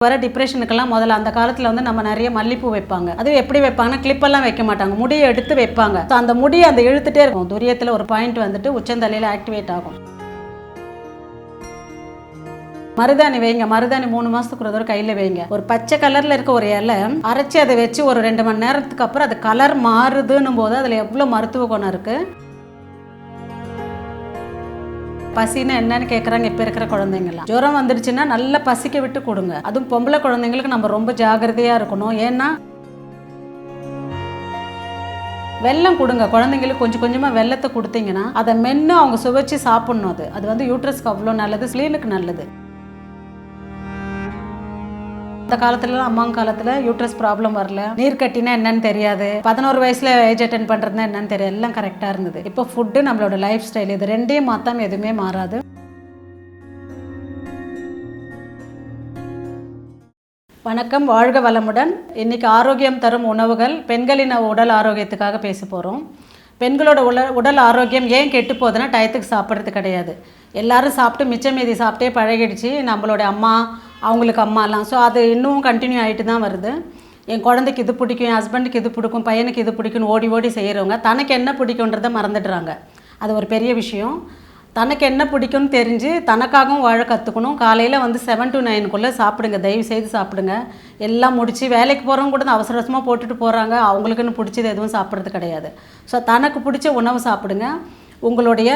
வர டிப்ரெஷனுக்கெல்லாம் முதல்ல அந்த காலத்தில் வந்து நம்ம நிறைய மல்லிப்பூ வைப்பாங்க. அதுவும் எப்படி வைப்பாங்கன்னா கிளிப்பெல்லாம் வைக்க மாட்டாங்க, முடியை எடுத்து வைப்பாங்க. ஸோ அந்த முடியை அந்த இழுத்துட்டே இருக்கும். துரியத்தில் ஒரு பாயிண்ட் வந்துட்டு உச்சந்தலையில் ஆக்டிவேட் ஆகும். மருதாணி வைங்க, மருதாணி 3 மாதத்துக்கு ஒரு தடவை கையில் வைங்க. ஒரு பச்சை கலரில் இருக்க ஒரு இலை அரைச்சி அதை வச்சு ஒரு 2 மணி நேரத்துக்கு அப்புறம் அது கலர் மாறுதுன்னும் போது அதில் எவ்வளோ மருத்துவ குணம் இருக்குது. பசின்னு என்னன்னு கேட்குறாங்க இப்போ இருக்கிற குழந்தைங்களாம். ஜுரம் வந்துடுச்சுன்னா நல்லா பசிக்க விட்டு கொடுங்க. அதுவும் பொம்பளை குழந்தைங்களுக்கு நம்ம ரொம்ப ஜாகிரதையாக இருக்கணும். ஏன்னா வெல்லம் கொடுங்க குழந்தைங்களுக்கு. கொஞ்சம் கொஞ்சமாக வெல்லத்தை கொடுத்தீங்கன்னா அதை மென்று அவங்க சுவைச்சு சாப்பிட்ணும். அது வந்து யூட்ரஸ்க்கு அவ்வளோ நல்லது, ஸ்லீனுக்கு நல்லது. அந்த காலத்துலலாம் அம்மாங்க காலத்தில் யூட்ரஸ் ப்ராப்ளம் வரல, நீர் கட்டினா என்னன்னு தெரியாது, 11 வயசில் ஏஜ் அட்டன் பண்ணுறதுனா என்னன்னு தெரியாது, எல்லாம் கரெக்டாக இருந்தது. இப்போ ஃபுட்டு, நம்மளோட லைஃப் ஸ்டைல், இது ரெண்டையும் மாற்றாமல் எதுவுமே மாறாது. வணக்கம், வாழ்க வளமுடன். இன்றைக்கி ஆரோக்கியம் தரும் உணவுகள், பெண்களின் உடல் ஆரோக்கியத்துக்காக பேச போகிறோம். பெண்களோட உடல் ஆரோக்கியம் ஏன் கெட்டு போகுதுன்னா டயத்துக்கு சாப்பிட்றது கிடையாது. எல்லோரும் சாப்பிட்டு மிச்சம் மீதி சாப்பிட்டே பழகிடுச்சு நம்மளோட அம்மா, அவங்களுக்கு அம்மாலாம். ஸோ அது இன்னும் கண்டினியூ ஆகிட்டு தான் வருது. என் குழந்தைக்கு இது பிடிக்கும், என் ஹஸ்பண்டுக்கு இது பிடிக்கும், பையனுக்கு இது பிடிக்கும்னு ஓடி ஓடி செய்கிறவங்க தனக்கு என்ன பிடிக்குன்றதை மறந்துடுறாங்க. அது ஒரு பெரிய விஷயம். தனக்கு என்ன பிடிக்கும்னு தெரிஞ்சு தனக்காகவும் வாழ கற்றுக்கணும். காலையில் வந்து 7 to 9 சாப்பிடுங்க, தயவு செய்து சாப்பிடுங்க. எல்லாம் முடித்து வேலைக்கு போகிறவங்க கூட அவசர அவசரமாக போட்டுட்டு போகிறாங்க, அவங்களுக்குன்னு பிடிச்சது எதுவும் சாப்பிட்றது கிடையாது. ஸோ தனக்கு பிடிச்ச உணவு சாப்பிடுங்க. உங்களுடைய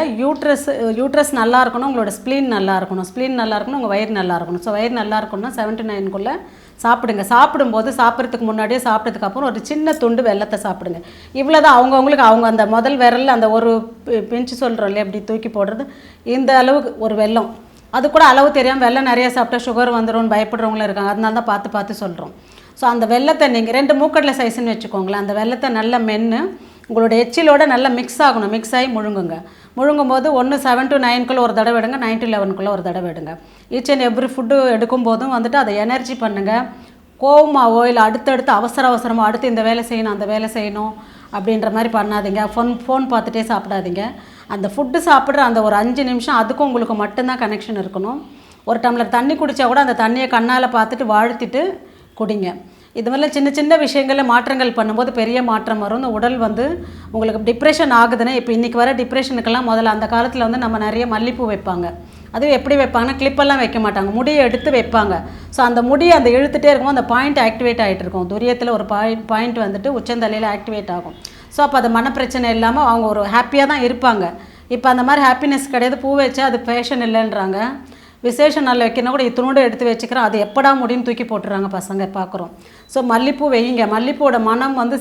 யூட்ரஸ் நல்லா இருக்கணும், உங்களோட ஸ்ப்ளீன் நல்லா இருக்கணும், ஸ்ப்ளீன் நல்லா இருக்கணும், உங்கள் வயிறு நல்லா இருக்கணும். ஸோ வயிறு நல்லா இருக்கணும்னா 7 to 9 சாப்பிடுங்க. சாப்பிடும்போது சாப்பிட்றதுக்கு முன்னாடியே சாப்பிட்டதுக்கப்புறம் ஒரு சின்ன துண்டு வெல்லத்தை சாப்பிடுங்க. இவ்வளோ தான். அவங்கவுங்களுக்கு அவங்க அந்த முதல் விரலில் அந்த ஒரு பிஞ்சு சொல்கிறோம் இல்லையா, அப்படி தூக்கி போடுறது, இந்த அளவுக்கு ஒரு வெல்லம். அது கூட அளவு தெரியாமல் வெல்லம் நிறையா சாப்பிட்டா சுகர் வந்துடும்னு பயப்படுறவங்களும் இருக்காங்க. அதனால தான் பார்த்து பார்த்து சொல்கிறோம். ஸோ அந்த வெல்லத்தை நீங்கள் 2 மூக்கடலை சைஸ்ன்னு வச்சுக்கோங்களேன். அந்த வெல்லத்தை நல்லா மென்று உங்களோட எச்சிலோட நல்லா மிக்ஸ் ஆகணும். மிக்ஸ் ஆகி முழுங்குங்க. முழுங்கும் போது 7 to 9 ஒரு தடவை எடுங்க, 9 to 11 ஒரு தடவை எடுங்க. ஈச் அண்ட் எவ்ரி ஃபுட்டு எடுக்கும் போதும் வந்துட்டு அதை எனர்ஜி பண்ணுங்கள். கோவமாவோ இல்லை அடுத்தடுத்து அவசரமாக அடுத்து இந்த வேலை செய்யணும், அந்த வேலை செய்யணும் அப்படின்ற மாதிரி பண்ணாதீங்க. ஃபோன் பார்த்துட்டே சாப்பிடாதீங்க. அந்த ஃபுட்டு சாப்பிட்ற அந்த ஒரு 5 நிமிஷம் அதுக்கும் உங்களுக்கு மட்டும்தான் கனெக்ஷன் இருக்கணும். ஒரு டம்ளர் தண்ணி குடித்தா கூட அந்த தண்ணியை கண்ணால் பார்த்துட்டு வாழ்த்திட்டு குடிங்க. இது மாதிரிலாம் சின்ன சின்ன விஷயங்களில் மாற்றங்கள் பண்ணும்போது பெரிய மாற்றம் வரும். இந்த உடல் வந்து உங்களுக்கு டிப்ரெஷன் ஆகுதுன்னா, இப்போ இன்றைக்கி வர டிப்ரெஷனுக்கெல்லாம் முதல்ல அந்த காலத்தில் வந்து நம்ம நிறைய மல்லிப்பூ வைப்பாங்க. அதுவும் எப்படி வைப்பாங்கன்னா கிளிப்பெல்லாம் வைக்க மாட்டாங்க, முடியை எடுத்து வைப்பாங்க. ஸோ அந்த முடியை அந்த இழுத்துட்டே இருக்கும், அந்த பாயிண்ட் ஆக்டிவேட் ஆகிட்டு இருக்கும். துரியத்தில் ஒரு பாயிண்ட் வந்துட்டு உச்சந்தலையில் ஆக்டிவேட் ஆகும். ஸோ அப்போ அது மனப்பிரச்சனை இல்லாமல் அவங்க ஒரு ஹாப்பியாக தான் இருப்பாங்க. இப்போ அந்த மாதிரி ஹாப்பினஸ் கிடையாது. பூ வச்சா அது ஃபேஷன் இல்லைன்றாங்க. விசேஷ நாளில் வைக்கணும் கூட இத்தினோடு எடுத்து வச்சுக்கிறோம், அது எப்படா முடின்னு தூக்கி போட்டுறாங்க பசங்க, பார்க்குறோம். ஸோ மல்லிப்பூ வைங்க. மல்லிப்பூவோட மனம் வந்து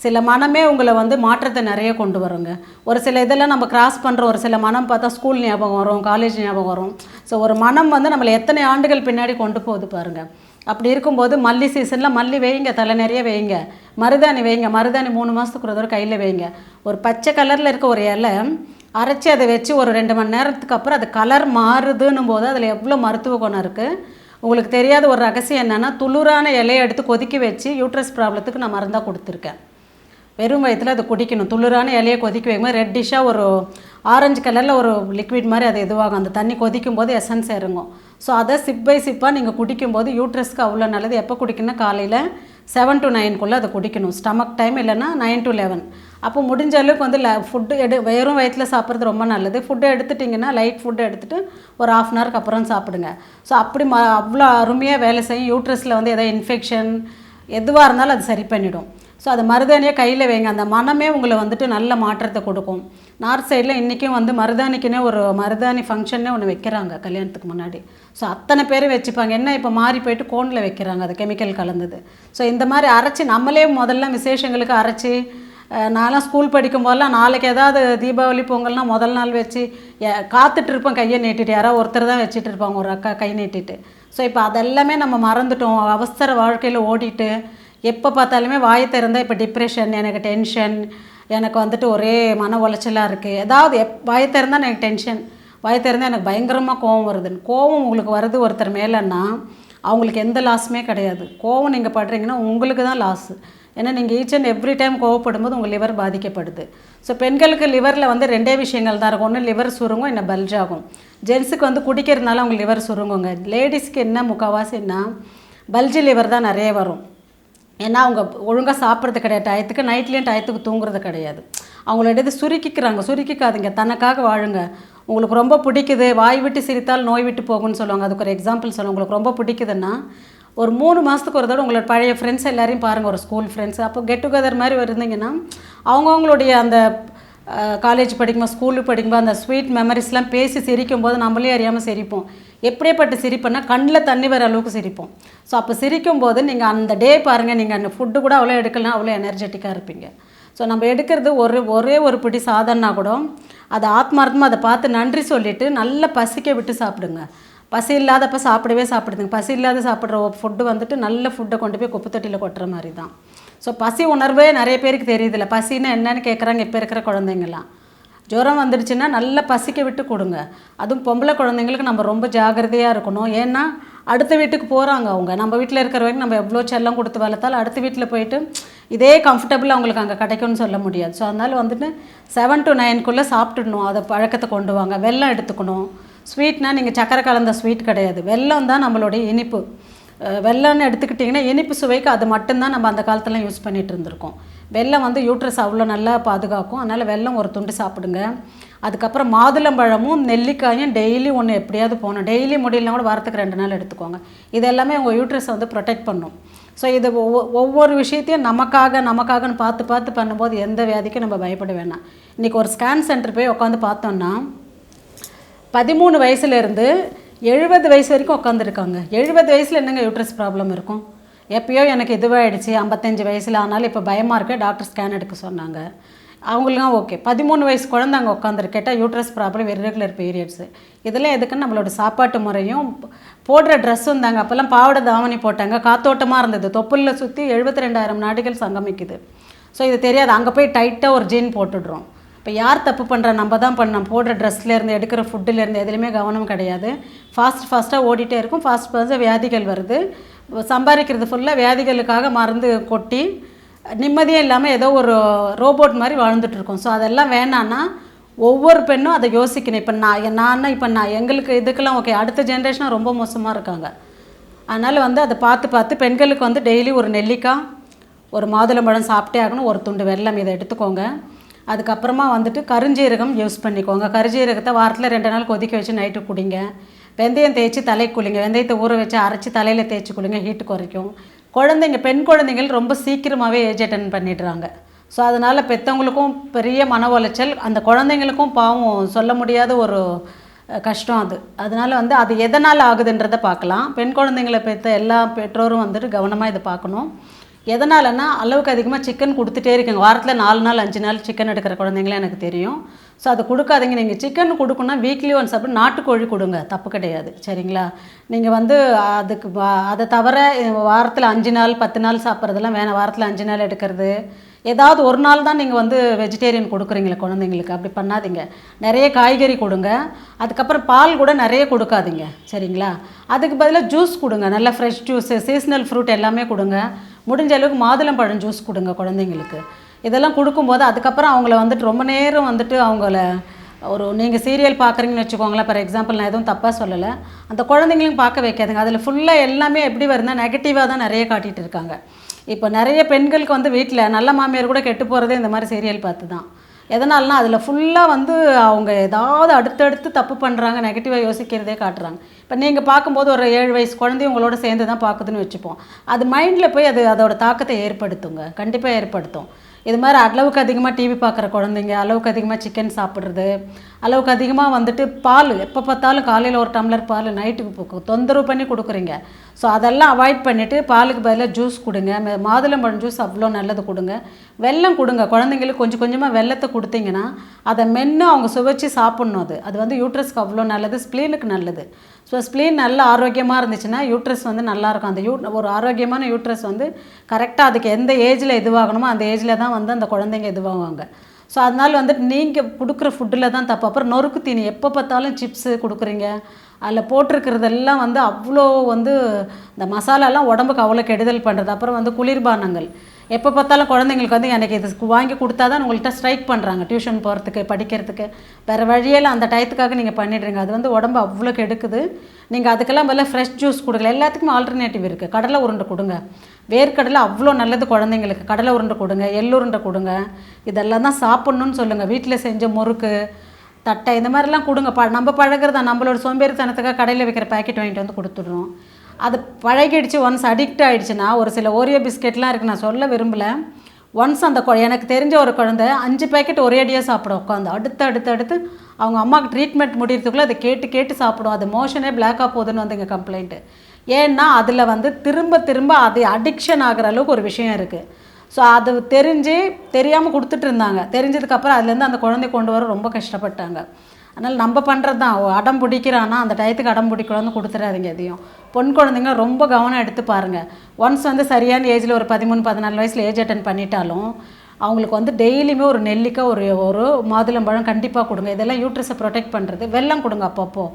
சில மனமே உங்களை வந்து மாற்றத்தை நிறைய கொண்டு வருங்க. ஒரு சில இதெல்லாம் நம்ம கிராஸ் பண்ணுற ஒரு சில மனம் பார்த்தா ஸ்கூல் ஞாபகம் வரும், காலேஜ் ஞாபகம் வரும். ஸோ ஒரு மனம் வந்து நம்மளை எத்தனை ஆண்டுகள் பின்னாடி கொண்டு போகுது பாருங்கள். அப்படி இருக்கும்போது மல்லி சீசனில் மல்லி வைங்க, தலை நிறைய வைங்க. மருதாணி வைங்க, மருதாணி 3 மாதத்துக்கு ஒரு தடவை கையில் வைங்க. ஒரு பச்சை கலரில் இருக்க ஒரு இலை அரைச்சி அதை வச்சு ஒரு 2 மணி நேரத்துக்கு அப்புறம் அது கலர் மாறுதுன்னும் போது அதில் எவ்வளோ மருத்துவ குணம் இருக்குது. உங்களுக்கு தெரியாத ஒரு ரகசியம் என்னென்னா, துளிரான இலையை எடுத்து கொதிக்க வச்சு யூட்ரஸ் ப்ராப்ளத்துக்கு நான் மருந்தாக கொடுத்துருக்கேன். வெறும் வயிற்றில் அதை குடிக்கணும். துளிரான இலையை கொதிக்க வைக்கும்போது ரெட்டிஷாக ஒரு ஆரஞ்சு கலரில் ஒரு லிக்விட் மாதிரி அது இதுவாகும். அந்த தண்ணி கொதிக்கும் போது எசன்ஸ் இறங்கும். ஸோ அதை சிப் பை சிப்பாக நீங்கள் குடிக்கும்போது யூட்ரஸ்க்கு அவ்வளோ நல்லது. எப்போ குடிக்கணும்னா காலையில் 7 to 9 அதை குடிக்கணும். ஸ்டமக் டைம் இல்லைன்னா 9 to 11. அப்போ முடிஞ்ச அளவுக்கு வந்து ஃபுட்டு வெறும் வயிற்றில் சாப்பிட்றது ரொம்ப நல்லது. ஃபுட்டை எடுத்துட்டிங்கன்னா லைட் ஃபுட்டை எடுத்துகிட்டு ஒரு 1/2 hour அப்புறம் சாப்பிடுங்க. ஸோ அப்படி அவ்வளோ அருமையாக வேலை செய்யும். யூட்ரஸில் வந்து எதாவது இன்ஃபெக்ஷன் எதுவாக இருந்தாலும் அது சரி பண்ணிவிடும். ஸோ அது மருதாணியை கையில் வைங்க. அந்த மனமே உங்களை வந்துட்டு நல்ல மாற்றத்தை கொடுக்கும். நார்த் சைடில் இன்றைக்கும் வந்து மருதாணிக்குன்னே ஒரு மருதாணி ஃபங்க்ஷன்னே ஒன்று வைக்கிறாங்க கல்யாணத்துக்கு முன்னாடி. ஸோ அத்தனை பேர் வச்சுப்பாங்க. என்ன இப்போ மாறி போயிட்டு கோனில் வைக்கிறாங்க, அது கெமிக்கல் கலந்தது. ஸோ இந்த மாதிரி அரைச்சி நம்மளே முதல்ல விசேஷங்களுக்கு அரைச்சி, நான்லாம் ஸ்கூல் படிக்கும் போதெல்லாம் நாளைக்கு ஏதாவது தீபாவளி பொங்கல்னால் முதல் நாள் வச்சு காத்துட்ருப்போம் கையை நீட்டிட்டு. யாராவது ஒருத்தர் தான் வச்சுட்டு இருப்பாங்க, ஒரு அக்கா கை நீட்டிட்டு. ஸோ இப்போ அதெல்லாமே நம்ம மறந்துட்டோம். அவசர வாழ்க்கையில் ஓடிட்டு எப்போ பார்த்தாலுமே வாயை திறந்தால் இப்போ டிப்ரெஷன், எனக்கு டென்ஷன், எனக்கு வந்துட்டு ஒரே மன உளைச்சலாக இருக்குது. ஏதாவது வாயை திறந்தால் எனக்கு டென்ஷன், வாயை திறந்தால் எனக்கு பயங்கரமாக கோவம் வருதுன்னு. கோவம் உங்களுக்கு வருது ஒருத்தர் மேலேன்னா அவங்களுக்கு எந்த லாஸுமே கிடையாது. கோவம் நீங்கள் படுறீங்கன்னா உங்களுக்கு தான் லாஸு. ஏன்னா நீங்கள் ஈச் அண்ட் எவ்ரி டைம் கோவப்படும்போது உங்கள் லிவர் பாதிக்கப்படுது. ஸோ பெண்களுக்கு லிவரில் வந்து 2 விஷயங்கள் தான் இருக்கும். ஒன்று லிவர் சுருங்கும், இன்னும் பல்ஜ் ஆகும். ஜென்ஸுக்கு வந்து குடிக்கிறதுனால அவங்களுக்கு லிவர் சுருங்குங்க. லேடிஸ்க்கு என்ன முக்கால்வாசின்னா பல்ஜி லிவர் தான் நிறைய வரும். ஏன்னா அவங்க ஒழுங்காக சாப்பிட்றது கிடையாது, டயத்துக்கு நைட்லேயும் டயத்துக்கு தூங்குறது கிடையாது. அவங்களோட சுருக்கிக்காதீங்க, தனக்காக வாழுங்க. உங்களுக்கு ரொம்ப பிடிக்குது, வாய் விட்டு சிரித்தால் நோய் விட்டு போகும்னு சொல்லுவாங்க. அதுக்கு ஒரு எக்ஸாம்பிள் சொல்லுவாங்க. உங்களுக்கு ரொம்ப பிடிக்குதுன்னா ஒரு 3 மாதத்துக்கு ஒரு தடவை உங்களோட பழைய ஃப்ரெண்ட்ஸ் எல்லாரையும் பாருங்கள், ஒரு ஸ்கூல் ஃப்ரெண்ட்ஸ். அப்போ கெட் டுகெதர் மாதிரி இருந்தீங்கன்னா அவங்கவுங்களுடைய அந்த காலேஜ் படிக்கும்போது ஸ்கூலுக்கு படிக்கும்போது அந்த ஸ்வீட் மெமரிஸ்லாம் பேசி சிரிக்கும்போது நம்மளே அறியாமல் சிரிப்போம். எப்படியேப்பட்ட சிரிப்புன்னா கண்ணில் தண்ணி வர அளவுக்கு சிரிப்போம். ஸோ அப்போ சிரிக்கும்போது நீங்கள் அந்த டே பாருங்கள், நீங்கள் அந்த ஃபுட்டு கூட அவ்வளோ எடுக்கலாம், அவ்வளோ எனர்ஜெட்டிக்காக இருப்பீங்க. ஸோ நம்ம எடுக்கிறது ஒரே ஒரு பிடி சாதம்னா கூட அதை ஆத்மார்த்தமாக அதை பார்த்து நன்றி சொல்லிவிட்டு நல்லா பசிக்க விட்டு சாப்பிடுங்க. பசி இல்லாதப்போ சாப்பிடுதுங்க. பசி இல்லாத சாப்பிட்ற ஃபுட்டு வந்துட்டு நல்ல ஃபுட்டை கொண்டு போய் குப்பை தொட்டியில் கொட்டுற மாதிரி தான். ஸோ பசி உணர்வே நிறைய பேருக்கு தெரியுதில்ல. பசின்னா என்னன்னு கேட்குறாங்க இப்போ இருக்கிற குழந்தைங்களாம். ஜுரம் வந்துடுச்சுன்னா நல்லா பசிக்க விட்டு கொடுங்க. அதுவும் பொம்பளை குழந்தைங்களுக்கு நம்ம ரொம்ப ஜாகிரதையாக இருக்கணும். ஏன்னா அடுத்த வீட்டுக்கு போகிறாங்க அவங்க. நம்ம வீட்டில் இருக்கிற வரைக்கும் நம்ம எவ்வளோ செல்லம் கொடுத்து வளர்த்தாலும் அடுத்த வீட்டில் போயிட்டு இதே கம்ஃபர்டபுளாக அவங்களுக்கு அங்கே கிடைக்கும்னு சொல்ல முடியாது. ஸோ அதனால் வந்துட்டு 7 to 9 சாப்பிட்டுடணும். அதை பழக்கத்தை கொண்டு வாங்க. வெல்லம் எடுத்துக்கணும். ஸ்வீட்னால் நீங்கள் சக்கரை கலந்த ஸ்வீட் கிடையாது, வெல்லம் தான் நம்மளுடைய இனிப்பு. வெல்லம்னு எடுத்துக்கிட்டிங்கன்னா இனிப்பு சுவைக்கு அது மட்டும்தான் நம்ம அந்த காலத்துலாம் யூஸ் பண்ணிகிட்டு இருந்திருக்கோம். வெல்லம் வந்து யூட்ரஸ் அவ்வளோ நல்லா பாதுகாக்கும். அதனால் வெல்லம் ஒரு துண்டு சாப்பிடுங்க. அதுக்கப்புறம் மாதுளம்பழமும் நெல்லிக்காயும் டெய்லி ஒன்று எப்படியாவது போகணும். டெய்லி முடியலனா கூட வாரத்துக்கு 2 நாள் எடுத்துக்கோங்க. இது எல்லாமே உங்கள் யூட்ரஸை வந்து ப்ரொடெக்ட் பண்ணும். ஸோ இது ஒவ்வொரு விஷயத்தையும் நமக்காகன்னு பார்த்து பண்ணும்போது எந்த வியாதிக்கும் நம்ம பயப்பட வேணாம். இன்றைக்கி ஒரு ஸ்கேன் சென்டர் போய் உட்காந்து பார்த்தோன்னா 13 வயசுலேருந்து 70 வயசு வரைக்கும் உட்காந்துருக்காங்க. 70 வயசில் என்னங்க யூட்ரஸ் ப்ராப்ளம் இருக்கும்? எப்போயோ எனக்கு இதுவாகிடுச்சு 55 வயசில், ஆனாலும் இப்போ பயமாக இருக்குது, டாக்டர் ஸ்கேன் எடுக்க சொன்னாங்க. அவங்களுக்கும் ஓகே. 13 வயசு குழந்தை அங்கே உட்காந்துருக்கு. கேட்டால் யூட்ரஸ் ப்ராப்ளம், இர்ரெகுலர் பீரியட்ஸு. இதெல்லாம் எதுக்குன்னு நம்மளோட சாப்பாட்டு முறையும் போடுற ட்ரெஸ்ஸும் தாங்க. அப்போல்லாம் பாவாடை தாவணி போட்டாங்க, காத்தோட்டமாக இருந்தது. தொப்புளில் சுற்றி 72,000 நாடுகள் சங்கமிக்குது. ஸோ இது தெரியாது. அங்கே போய் டைட்டாக ஒரு ஜீன் போட்டுடுறோம். இப்போ யார் தப்பு பண்ணுறா? நம்ம தான் பண்ணோம். போடுற ட்ரெஸ்லேருந்து எடுக்கிற ஃபுட்டுலேருந்து எதுலேயுமே கவனம் கிடையாது. ஃபாஸ்ட்டாக ஓடிட்டே இருக்கும். ஃபாஸ்ட்டாக வியாதிகள் வருது. சம்பாதிக்கிறது ஃபுல்லாக வியாதிகளுக்காக மருந்து கொட்டி நிம்மதியே இல்லாமல் ஏதோ ஒரு ரோபோட் மாதிரி வாழ்ந்துட்டுருக்கோம். ஸோ அதெல்லாம் வேணான்னா ஒவ்வொரு பெண்ணும் அதை யோசிக்கணும். இப்போ நான் எங்களுக்கு இதுக்கெல்லாம் ஓகே, அடுத்த ஜென்ரேஷனாக ரொம்ப மோசமாக இருக்காங்க. அதனால் வந்து அதை பார்த்து பெண்களுக்கு வந்து டெய்லி ஒரு நெல்லிக்காய், ஒரு மாதுளம்பழம் சாப்பிட்டே ஆகணும். ஒரு துண்டு வெல்லம் இதை எடுத்துக்கோங்க. அதுக்கப்புறமா வந்துட்டு கருஞ்சீரகம் யூஸ் பண்ணிக்கோங்க. கருஞ்சீரகத்தை வாரத்தில் 2 நாள் கொதிக்க வச்சு நைட்டு குடிங்க. வெந்தயம் தேய்ச்சி தலை குளிங்க. வெந்தயத்தை ஊற வச்சு அரைச்சி தலையில் தேய்ச்சி குளிங்க, ஹீட்டு குறைக்கும். பெண் குழந்தைகள் ரொம்ப சீக்கிரமாகவே ஏஜ் அட்டன் பண்ணிடுறாங்க. ஸோ அதனால் பெற்றவங்களுக்கும் பெரிய மன உளைச்சல், அந்த குழந்தைங்களுக்கும் பாவம் சொல்ல முடியாத ஒரு கஷ்டம் அது. அதனால் வந்து அது எதனால் ஆகுதுன்றதை பார்க்கலாம். பெண் குழந்தைங்களை பெற்ற எல்லா பெற்றோரும் வந்துட்டு கவனமாக இதை பார்க்கணும். எதனாலன்னா அளவுக்கு அதிகமாக சிக்கன் கொடுத்துட்டே இருக்குங்க. வாரத்தில் 4 நாள் 5 நாள் சிக்கன் எடுக்கிற குழந்தைங்களே எனக்கு தெரியும். ஸோ அதை கொடுக்காதீங்க. நீங்கள் சிக்கன் கொடுக்கணும்னா வீக்லி ஒன்ஸ் அப்படி நாட்டுக்கோழி கொடுங்க, தப்பு கிடையாது, சரிங்களா? நீங்கள் வந்து அதை தவிர வாரத்தில் 5 நாள் 10 நாள் சாப்பிட்றதெல்லாம் வேணாம். வாரத்தில் 5 நாள் எடுக்கிறது, ஏதாவது ஒரு நாள் தான் நீங்கள் வந்து வெஜிடேரியன் கொடுக்குறீங்களே குழந்தைங்களுக்கு, அப்படி பண்ணாதீங்க. நிறைய காய்கறி கொடுங்க. அதுக்கப்புறம் பால் கூட நிறைய கொடுக்காதீங்க, சரிங்களா? அதுக்கு பதிலாக ஜூஸ் கொடுங்க. நல்ல ஃப்ரெஷ் ஜூஸு, சீஸ்னல் ஃப்ரூட் எல்லாமே கொடுங்க. முடிஞ்ச அளவுக்கு மாதுளம்பழம் ஜூஸ் கொடுங்க குழந்தைங்களுக்கு. இதெல்லாம் கொடுக்கும்போது அதுக்கப்புறம் அவங்கள வந்துட்டு ரொம்ப நேரம் வந்துட்டு அவங்கள நீங்கள் சீரியல் பார்க்குறீங்கன்னு வச்சுக்கோங்களேன். ஃபார் எக்ஸாம்பிள், நான் எதுவும் தப்பாக சொல்லலை, அந்த குழந்தைங்களையும் பார்க்க வைக்காதுங்க. அதில் ஃபுல்லாக எல்லாமே எப்படி வருதுன்னா நெகட்டிவாக தான் நிறைய காட்டிகிட்டு இருக்காங்க. இப்போ நிறைய பெண்களுக்கு வந்து வீட்டில் நல்ல மாமியார் கூட கெட்டு போகிறதே இந்த மாதிரி சீரியல் பார்த்து தான். எதனால்னா அதில் ஃபுல்லாக வந்து அவங்க ஏதாவது அடுத்தடுத்து தப்பு பண்ணுறாங்க, நெகட்டிவாக யோசிக்கிறதே காட்டுறாங்க. இப்போ நீங்கள் பார்க்கும்போது ஒரு 7 வயசு குழந்தையும் உங்களோட சேர்ந்து தான் பார்க்குதுன்னு வச்சுப்போம். அது மைண்டில் போய் அதோட தாக்கத்தை ஏற்படுத்துங்க, கண்டிப்பாக ஏற்படுத்தும். இது மாதிரி அளவுக்கு அதிகமாக டிவி பார்க்குற குழந்தைங்க, அளவுக்கு அதிகமாக சிக்கன் சாப்பிட்றது, அளவுக்கு அதிகமாக வந்துட்டு பால், எப்போ பார்த்தாலும் காலையில் ஒரு டம்ளர் பால் நைட்டுக்கு தொந்தரவு பண்ணி கொடுக்குறீங்க. ஸோ அதெல்லாம் அவாய்ட் பண்ணிவிட்டு பாலுக்கு பதிலாக ஜூஸ் கொடுங்க. மாதுளம்பழம் ஜூஸ் அவ்வளோ நல்லது கொடுங்க. வெல்லம் கொடுங்க. குழந்தைங்களுக்கு கொஞ்சம் கொஞ்சமாக வெல்லத்தை கொடுத்தீங்கன்னா அதை மென்று அவங்க சுவைச்சி சாப்பிட்ணும். அது வந்து யூட்ரஸ்க்கு அவ்வளோ நல்லது, ஸ்ப்ளீனுக்கு நல்லது. ஸோ ஸ்ப்ளீன் நல்ல ஆரோக்கியமாக இருந்துச்சுன்னா யூட்ரஸ் வந்து நல்லாயிருக்கும். அந்த ஒரு ஆரோக்கியமான யூட்ரஸ் வந்து கரெக்டாக அதுக்கு எந்த ஏஜில் இதுவாகணுமோ அந்த ஏஜில் தான் வந்து அந்த குழந்தைங்க இதுவாகுவாங்க. ஸோ அதனால் வந்துட்டு நீங்கள் கொடுக்குற ஃபுட்டில் தான் தப்பு. அப்புறம் நொறுக்கு தீனி எப்போ பார்த்தாலும் சிப்ஸு கொடுக்குறீங்க. அதில் போட்டிருக்கிறதெல்லாம் வந்து அவ்வளோ வந்து இந்த மசாலாலாம் உடம்புக்கு அவ்வளோ கெடுதல் பண்ணுறது. அப்புறம் வந்து குளிர்பானங்கள் எப்போ பார்த்தாலும் குழந்தைங்களுக்கு வந்து எனக்கு இது வாங்கி கொடுத்தா தான் உங்கள்கிட்ட ஸ்ட்ரைக் பண்ணுறாங்க டியூஷன் போகிறதுக்கு படிக்கிறதுக்கு. வேறு வழியெல்லாம் அந்த டயத்துக்காக நீங்கள் பண்ணிடுறீங்க. அது வந்து உடம்பு அவ்வளோ கெடுக்குது. நீங்கள் அதுக்கெல்லாம் பதிலாக ஃப்ரெஷ் ஜூஸ் கொடுக்கல. எல்லாத்துக்குமே ஆல்டர்னேட்டிவ் இருக்குது. கடலை உருண்டை கொடுங்க. வேர்க்கடலை அவ்வளோ நல்லது குழந்தைங்களுக்கு. கடலை உருண்டை கொடுங்க, எள்ளுருண்டை கொடுங்க. இதெல்லாம் தான் சாப்பிட்ணுன்னு சொல்லுங்கள். வீட்டில் செஞ்ச முறுக்கு, தட்டை இந்த மாதிரிலாம் கொடுங்க. நம்ம பழகிறதா, நம்மளோட சோம்பேறித்தனத்துக்காக கடையில் வைக்கிற பேக்கெட் வாங்கிட்டு வந்து கொடுத்துட்றோம். அது பழகிடுச்சு. ஒன்ஸ் அடிக்ட் ஆகிடுச்சுன்னா, ஒரு சில ஓரியோ பிஸ்கெட்லாம் இருக்குது, நான் சொல்ல விரும்பலை. ஒன்ஸ் அந்த எனக்கு தெரிஞ்ச ஒரு குழந்தை 5 பேக்கெட் ஒரே அடியாக சாப்பிடும் உட்காந்து. அடுத்து அவங்க அம்மாவுக்கு ட்ரீட்மெண்ட் முடியறதுக்குள்ளே அதை கேட்டு சாப்பிடும். அது மோஷனே பிளாக்காக போகுதுன்னு வந்து இங்கே கம்ப்ளைண்ட்டு. ஏன்னா அதில் வந்து திரும்ப அது அடிக்ஷன் ஆகிற அளவுக்கு ஒரு விஷயம் இருக்குது. ஸோ அது தெரியாமல் கொடுத்துட்டு இருந்தாங்க. தெரிஞ்சதுக்கப்புறம் அதுலேருந்து அந்த குழந்தை கொண்டு வர ரொம்ப கஷ்டப்பட்டாங்க. அதனால் நம்ம பண்ணுறது தான். அடம் பிடிக்கிறான்னா அந்த டயத்துக்கு அடம் பிடிக்கணும்னு கொடுத்துடாதீங்க எதையும். பொன் குழந்தைங்க ரொம்ப கவனம் எடுத்து பாருங்கள். ஒன்ஸ் வந்து சரியான ஏஜில் ஒரு 13-14 வயசில் ஏஜ் அட்டன் பண்ணிட்டாலும் அவங்களுக்கு வந்து டெய்லியுமே ஒரு நெல்லிக்காய், ஒரு மாதுளம்பழம் கண்டிப்பாக கொடுங்க. இதெல்லாம் யூட்ரஸை ப்ரொடெக்ட் பண்ணுறது. வெல்லம் கொடுங்க அப்பப்போ.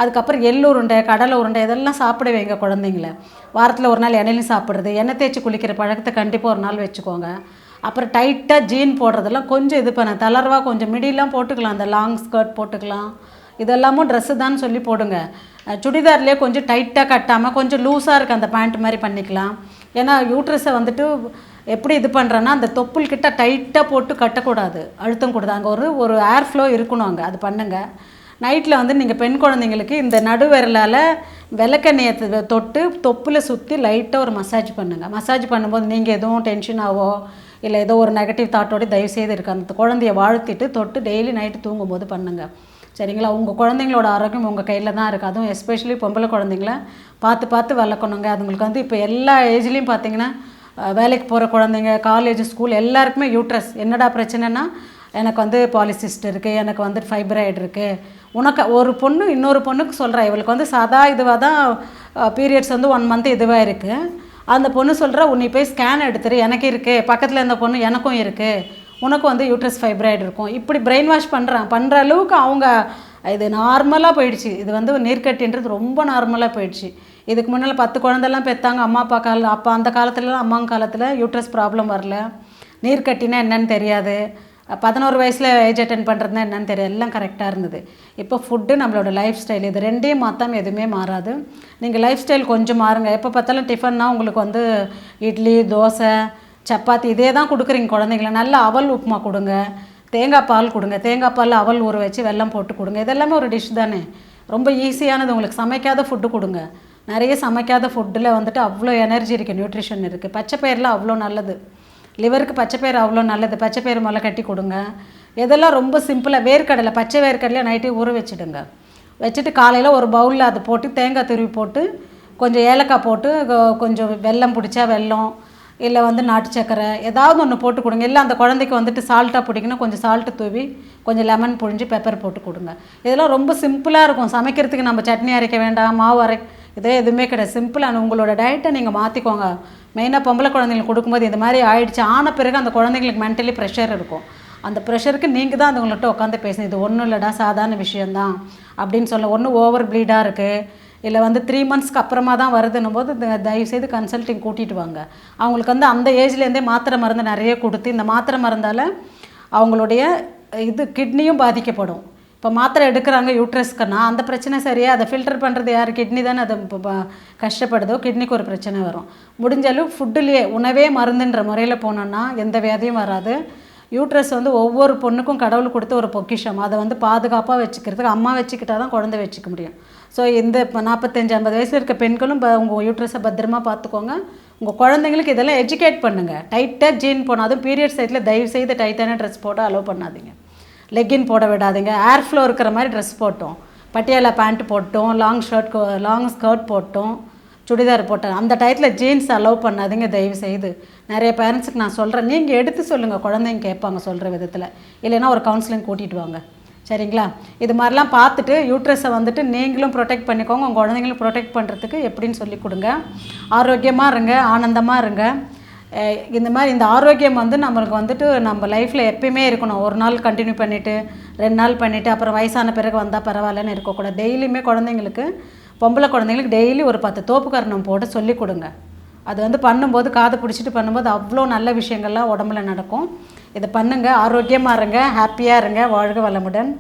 அதுக்கப்புறம் எள்ளுருண்டை, கடலை உருண்டை இதெல்லாம் சாப்பிட வைங்க குழந்தைங்கள. வாரத்தில் ஒரு நாள் எண்ணெயிலும் சாப்பிட்றது. எண்ணெய் தேய்ச்சி குளிக்கிற பழக்கத்தை கண்டிப்பாக ஒரு நாள் வச்சுக்கோங்க. அப்புறம் டைட்டாக ஜீன் போடுறதெல்லாம் கொஞ்சம் இது பண்ண தளர்வாக கொஞ்சம் மிடிலாம் போட்டுக்கலாம். அந்த லாங் ஸ்கர்ட் போட்டுக்கலாம். இதெல்லாமும் ட்ரெஸ்ஸு தான் சொல்லி போடுங்க. சுடிதார்லேயே கொஞ்சம் டைட்டாக கட்டாமல் கொஞ்சம் லூஸாக இருக்குது அந்த பேண்ட் மாதிரி பண்ணிக்கலாம். ஏன்னா யூட்ரஸை வந்துட்டு எப்படி இது பண்ணுறேன்னா, அந்த தொப்புள்கிட்ட டைட்டாக போட்டு கட்டக்கூடாது, அழுத்தம் கூடாது. அங்கே ஒரு ஏர் ஃப்ளோ இருக்கணும் அங்கே. அது பண்ணுங்கள். நைட்டில் வந்து நீங்கள் பெண் குழந்தைங்களுக்கு இந்த நடுவிரலால் விளக்கெண்ணெயை தொட்டு தொப்பில் சுற்றி லைட்டாக ஒரு மசாஜ் பண்ணுங்கள். மசாஜ் பண்ணும்போது நீங்கள் எதுவும் டென்ஷனாவோ இல்லை ஏதோ ஒரு நெகட்டிவ் தாட்டோடு தயவுசெய்து இருக்குது அந்த குழந்தைய வாழ்த்திட்டு தொட்டு டெய்லி நைட்டு தூங்கும்போது பண்ணுங்கள். சரிங்களா? உங்கள் குழந்தைங்களோட ஆரோக்கியம் உங்கள் கையில் தான் இருக்குது. அதுவும் எஸ்பெஷலி பொம்பளை குழந்தைங்கள பார்த்து வளர்க்கணுங்க. அதுங்களுக்கு வந்து இப்போ எல்லா ஏஜ்லேயும் பார்த்தீங்கன்னா வேலைக்கு போகிற குழந்தைங்க, காலேஜ், ஸ்கூல் எல்லாருக்குமே யூட்ரஸ். என்னடா பிரச்சனைனா, எனக்கு வந்து பாலிசிஸ்ட் இருக்குது, எனக்கு வந்து ஃபைப்ராய்டு இருக்குது. உனக்கு ஒரு பொண்ணு இன்னொரு பொண்ணுக்கு சொல்கிறா, இவளுக்கு வந்து இதுவாக தான் பீரியட்ஸ் வந்து 1 மந்த் இதுவாக இருக்குது. அந்த பொண்ணு சொல்கிறா, நீ போய் ஸ்கேன் எடுத்துரு, எனக்கு இருக்குது, பக்கத்தில் இருந்த பொண்ணு எனக்கும் இருக்குது, உனக்கும் வந்து யூட்ரஸ் ஃபைப்ராய்டு இருக்கும். இப்படி பிரெயின் வாஷ் பண்ணுற அளவுக்கு அவங்க இது நார்மலாக போயிடுச்சு. இது வந்து நீர்க்கட்டின்றது ரொம்ப நார்மலாக போயிடுச்சு. இதுக்கு முன்னால் 10 குழந்தைலாம் பெற்றாங்க அப்போ அந்த காலத்துலலாம் அம்மாங்க காலத்தில் யூட்ரஸ் ப்ராப்ளம் வரல. நீர்க்கட்டினா என்னன்னு தெரியாது. 11 வயசில் ஏஜ் அட்டன் பண்ணுறதுனா என்னன்னு தெரியாது. எல்லாம் கரெக்டாக இருந்தது. இப்போ ஃபுட்டு, நம்மளோட லைஃப் ஸ்டைல், இது ரெண்டையும் மாற்றாமல் எதுவுமே மாறாது. நீங்கள் லைஃப் ஸ்டைல் கொஞ்சம் மாறுங்க. எப்போ பார்த்தாலும் டிஃபன்னா உங்களுக்கு வந்து இட்லி, தோசை, சப்பாத்தி இதே தான் கொடுக்குறீங்க குழந்தைங்கள. நல்ல அவல் உப்புமா கொடுங்க, தேங்காய் பால் கொடுங்க, தேங்காய் பால் அவல் ஊற வச்சு வெல்லம் போட்டு கொடுங்க. இதெல்லாமே ஒரு டிஷ் தானே, ரொம்ப ஈஸியானது. உங்களுக்கு சமைக்காத ஃபுட்டு கொடுங்க. நிறைய சமைக்காத ஃபுட்டில் வந்துட்டு அவ்வளோ எனர்ஜி இருக்குது, நியூட்ரிஷன் இருக்குது. பச்சைப்பயிரெலாம் அவ்வளோ நல்லது. லிவருக்கு பச்சைப்பயிறு அவ்வளோ நல்லது. பச்சைப்பயிறு முதல்ல கட்டி கொடுங்க. இதெல்லாம் ரொம்ப சிம்பிளாக. வேர்க்கடலை, பச்சை வேர்க்கடலையை நைட்டே ஊற வச்சுடுங்க. வச்சுட்டு காலையில் ஒரு பவுலில் அது போட்டு தேங்காய் துருவி போட்டு கொஞ்சம் ஏலக்காய் போட்டு கொஞ்சம் வெல்லம் பிடிச்சா வெல்லம், இல்லை வந்து நாட்டு சக்கரை ஏதாவது ஒன்று போட்டு கொடுங்க. இல்லை அந்த குழந்தைக்கு வந்துட்டு சால்ட்டாக பிடிக்கணும், கொஞ்சம் சால்ட்டு தூவி கொஞ்சம் லெமன் புழிஞ்சு பெப்பர் போட்டு கொடுங்க. இதெல்லாம் ரொம்ப சிம்பிளாக இருக்கும். சமைக்கிறதுக்கு நம்ம சட்னி அரைக்க வேண்டாம், மாவு இதே எதுவுமே கிடையாது. சிம்பிளான உங்களோட டயட்டை நீங்கள் மாற்றிக்கோங்க. மெயினாக பொம்பளை குழந்தைங்களுக்கு கொடுக்கும்போது இந்த மாதிரி ஆயிடுச்சு. ஆன பிறகு அந்த குழந்தைங்களுக்கு மென்டலி ப்ரெஷர் இருக்கும். அந்த ப்ரெஷருக்கு நீங்கள் தான் அதுங்கள்ட்ட உட்காந்து பேசணும். இது ஒன்றும் இல்லைடா, சாதாரண விஷயந்தான் அப்படின்னு சொல்ல. ஒன்றும் ஓவர் ப்ளீடாக இருக்குது, இல்லை வந்து 3 மந்த்ஸ்க்கு அப்புறமா தான் வருதுன்னும் போது தயவுசெய்து கன்சல்ட்டிங் கூட்டிகிட்டு வாங்க. அவங்களுக்கு வந்து அந்த ஏஜ்லேருந்தே மாத்திரை மருந்து நிறைய கொடுத்து, இந்த மாத்திரை மருந்தால் அவங்களுடைய கிட்னியும் பாதிக்கப்படும். இப்போ மாத்திரை எடுக்கிறாங்க யூட்ரஸ்க்குன்னா அந்த பிரச்சனை சரியாக அதை ஃபில்டர் பண்ணுறது யார்? கிட்னி தானே. அது கஷ்டப்படுதோ, கிட்னிக்கு ஒரு பிரச்சனை வரும். முடிஞ்ச அளவு ஃபுட்டுலேயே உணவே மருந்துன்ற முறையில் போனோன்னா எந்த வியாதியும் வராது. யூட்ரஸ் வந்து ஒவ்வொரு பொண்ணுக்கும் கடவுள் கொடுத்த ஒரு பொக்கிஷம். அதை வந்து பாதுகாப்பாக வச்சுக்கிறதுக்கு அம்மா வச்சுக்கிட்டா தான் குழந்தை வச்சுக்க முடியும். ஸோ இந்த 45-50 வயசில் இருக்க பெண்களும் உங்கள் யூட்ரஸை பத்திரமா பார்த்துக்கோங்க. உங்கள் குழந்தைங்களுக்கு இதெல்லாம் எஜுகேட் பண்ணுங்கள். டைட்டாக ஜீன் போனால், அதுவும் பீரியட் சைட்டில் தயவுசெய்து டைட்டான ட்ரெஸ் போட அலோவ் பண்ணாதீங்க. லெக்கின் போட விடாதீங்க. ஏர் ஃப்ளோ இருக்கிற மாதிரி ட்ரெஸ் போட்டோம், பட்டியாலா பேண்ட் போட்டோம், லாங் ஸ்கர்ட் போட்டோம், சுடிதார் போட்டோம். அந்த டயத்தில் ஜீன்ஸ் அலோவ் பண்ணாதீங்க தயவுசெய்து. நிறைய பேரண்ட்ஸுக்கு நான் சொல்கிறேன், நீங்கள் எடுத்து சொல்லுங்கள், குழந்தைங்க கேட்பாங்க சொல்கிற விதத்தில். இல்லைன்னா ஒரு கவுன்சிலிங் கூட்டிகிட்டு வாங்க. சரிங்களா? இது மாதிரிலாம் பார்த்துட்டு யூட்ரஸை வந்துட்டு நீங்களும் ப்ரொடெக்ட் பண்ணிக்கோங்க, உங்கள் குழந்தைங்களும் ப்ரொடெக்ட் பண்ணுறதுக்கு எப்படின்னு சொல்லி கொடுங்க. ஆரோக்கியமாக இருங்க, ஆனந்தமாக இருங்க. இந்த மாதிரி இந்த ஆரோக்கியம் வந்து நம்மளுக்கு வந்துட்டு நம்ம லைஃப்பில் எப்பயுமே இருக்கணும். ஒரு நாள் கண்டினியூ பண்ணிவிட்டு 2 நாள் பண்ணிவிட்டு அப்புறம் வயசான பிறகு வந்தால் பரவாயில்லன்னு இருக்கக்கூடாது. டெய்லியுமே குழந்தைங்களுக்கு, பொம்பளை குழந்தைங்களுக்கு டெய்லி ஒரு 10 தோப்பு கரணம் போட்டு சொல்லிக் கொடுங்க. அது வந்து பண்ணும்போது காதை பிடிச்சிட்டு பண்ணும்போது அவ்வளோ நல்ல விஷயங்கள்லாம் உடம்புல நடக்கும். இதை பண்ணுங்கள், ஆரோக்கியமாக இருங்க, ஹாப்பியாக இருங்க. வாழ்க வளமுடன்.